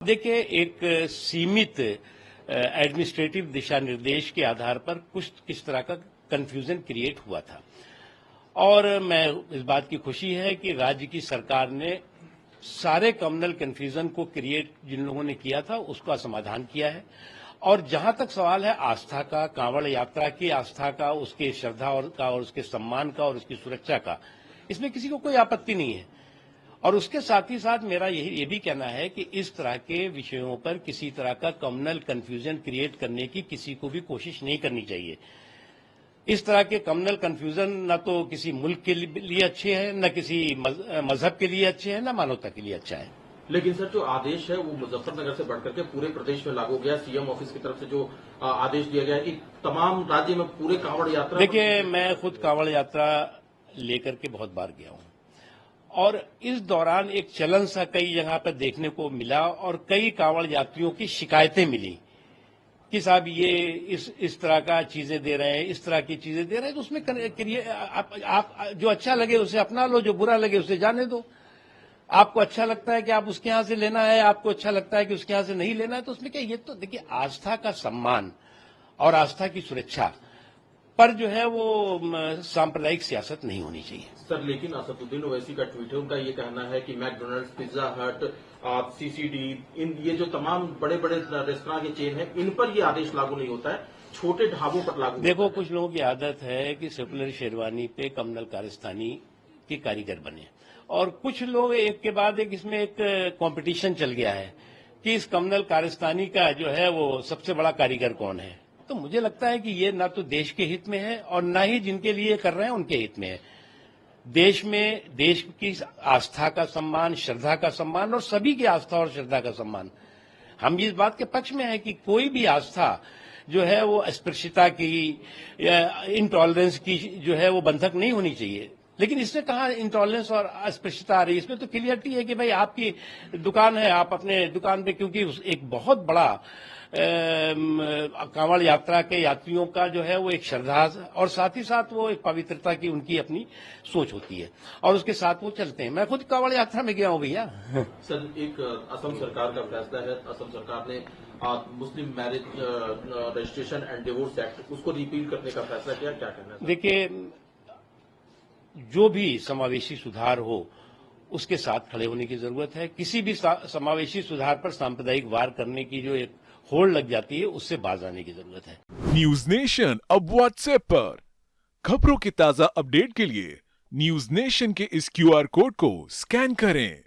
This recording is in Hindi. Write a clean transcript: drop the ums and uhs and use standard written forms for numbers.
देखिए, एक सीमित एडमिनिस्ट्रेटिव दिशा निर्देश के आधार पर कुछ किस तरह का कंफ्यूजन क्रिएट हुआ था। और मैं इस बात की खुशी है कि राज्य की सरकार ने सारे कम्युनल कंफ्यूजन को क्रिएट जिन लोगों ने किया था उसका समाधान किया है। और जहां तक सवाल है आस्था का, कांवड़ यात्रा की आस्था का, उसके श्रद्धा और उसके सम्मान का और उसकी सुरक्षा का, इसमें किसी को कोई आपत्ति नहीं है। और उसके साथ ही साथ मेरा ये भी कहना है कि इस तरह के विषयों पर किसी तरह का कम्युनल कंफ्यूजन क्रिएट करने की किसी को भी कोशिश नहीं करनी चाहिए। इस तरह के कम्युनल कंफ्यूजन न तो किसी मुल्क के लिए अच्छे हैं, न किसी मजहब के लिए अच्छे हैं, न मानवता के लिए अच्छा है। लेकिन सर, जो आदेश है वो मुजफ्फरनगर से बढ़कर के पूरे प्रदेश में लागू हो गया। सीएम ऑफिस की तरफ से जो आदेश दिया गया है कि तमाम राज्य में पूरे कांवड़ यात्रा। देखिए, मैं खुद कांवड़ यात्रा लेकर के बहुत बार गया हूं और इस दौरान एक चलन सा कई जगह पर देखने को मिला और कई कांवड़ यात्रियों की शिकायतें मिली कि साहब ये इस तरह का चीजें दे रहे हैं, इस तरह की चीजें दे रहे हैं। तो उसमें आप जो अच्छा लगे उसे अपना लो, जो बुरा लगे उसे जाने दो। आपको अच्छा लगता है कि आप उसके यहां से लेना है, आपको अच्छा लगता है कि उसके यहां से नहीं लेना है, तो उसमें क्या, ये तो देखिए आस्था का सम्मान और आस्था की सुरक्षा पर जो है वो सांप्रदायिक सियासत नहीं होनी चाहिए। सर, लेकिन असदुद्दीन ओवैसी का ट्वीट है, उनका ये कहना है कि मैकडोनल्ड्स, पिज्जा हट, सीसीडी, इन ये जो तमाम बड़े बड़े रेस्तरां के चेन है, इन पर ये आदेश लागू नहीं होता है, छोटे ढाबों पर लागू देखो, होता है। कुछ लोगों की आदत है कि सेकुलर शेरवानी पे कम्युनल कारस्तानी के कारीगर बने और कुछ लोग एक के बाद एक इसमें एक कंपटीशन चल गया है कि इस कम्युनल कारस्तानी का जो है वो सबसे बड़ा कारीगर कौन है। तो मुझे लगता है कि ये ना तो देश के हित में है और ना ही जिनके लिए कर रहे हैं उनके हित में है। देश में देश की आस्था का सम्मान, श्रद्धा का सम्मान और सभी की आस्था और श्रद्धा का सम्मान। हम इस बात के पक्ष में है कि कोई भी आस्था जो है वो अस्पृश्यता की या इंटॉलरेंस की जो है वो बंधक नहीं होनी चाहिए। लेकिन इसमें कहाँ इंटॉलरेंस और अस्पृश्यता आ रही है? इसमें तो क्लियरिटी है कि भाई आपकी दुकान है, आप अपने दुकान पे, क्योंकि एक बहुत बड़ा कांवड़ यात्रा के यात्रियों का जो है वो एक श्रद्धा और साथ ही साथ वो एक पवित्रता की उनकी अपनी सोच होती है और उसके साथ वो चलते हैं। मैं खुद कांवड़ यात्रा में गया हूं भैया। सर, एक असम सरकार का फैसला है, असम सरकार ने मुस्लिम marriage registration and divorce act उसको रिपील करने का फैसला किया, क्या कहना है? देखिए, जो भी समावेशी सुधार हो उसके साथ खड़े होने की जरूरत है। किसी भी समावेशी सुधार पर सांप्रदायिक वार करने की जो एक होड़ लग जाती है उससे बाज आने की जरूरत है। न्यूज नेशन अब व्हाट्सएप पर खबरों के ताजा अपडेट के लिए न्यूज नेशन के इस क्यूआर कोड को स्कैन करें।